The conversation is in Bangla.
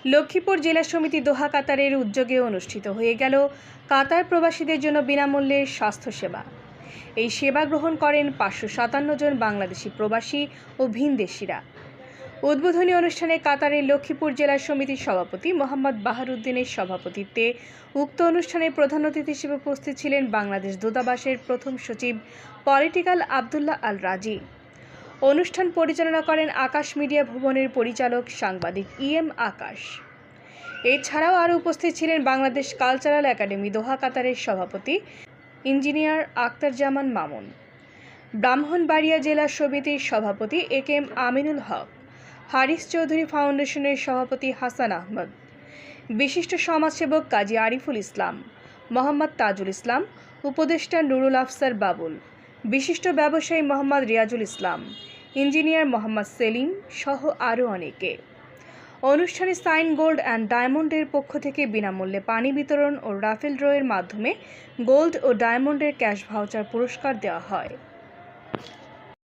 লক্ষ্মীপুর জেলা সমিতি দোহা কাতারের উদ্যোগে অনুষ্ঠিত হয়ে গেল কাতার প্রবাসীদের জন্য বিনামূল্যে স্বাস্থ্যসেবা। এই সেবা গ্রহণ করেন 557 জন বাংলাদেশি প্রবাসী ও ভিনদেশিরা। উদ্বোধনী অনুষ্ঠানে কাতারের লক্ষ্মীপুর জেলা সমিতির সভাপতি মোহাম্মদ বাহারউদ্দিনের সভাপতিত্বে উক্ত অনুষ্ঠানে প্রধান অতিথি হিসেবে উপস্থিত ছিলেন বাংলাদেশ দূতাবাসের প্রথম সচিব পলিটিক্যাল আব্দুল্লাহ আল রাজি। অনুষ্ঠান পরিচালনা করেন আকাশ মিডিয়া ভবনের পরিচালক সাংবাদিক এম আকাশ। এছাড়াও আরও উপস্থিত ছিলেন বাংলাদেশ কালচারাল একাডেমি দোহা কাতারের সভাপতি ইঞ্জিনিয়ার আক্তার জামান মামুন, ব্রাহ্মণবাড়িয়া জেলা সমিতির সভাপতি একেএম আমিনুল হক, হারিস চৌধুরী ফাউন্ডেশনের সভাপতি হাসান আহমদ, বিশিষ্ট সমাজসেবক কাজী আরিফুল ইসলাম, মোহাম্মদ তাজুল ইসলাম, উপদেষ্টা নুরুল আফসার বাবুল, বিশিষ্ট ব্যবসায়ী মোহাম্মদ রিয়াজুল ইসলাম, ইঞ্জিনিয়ার মোহাম্মদ সেলিম সহ আরও অনেকে। অনুষ্ঠানে সাইন গোল্ড অ্যান্ড ডায়মন্ডের পক্ষ থেকে বিনামূল্যে পানি বিতরণ ও রাফেল ড্রয়ের মাধ্যমে গোল্ড ও ডায়মন্ডের ক্যাশ ভাউচার পুরস্কার দেওয়া হয়।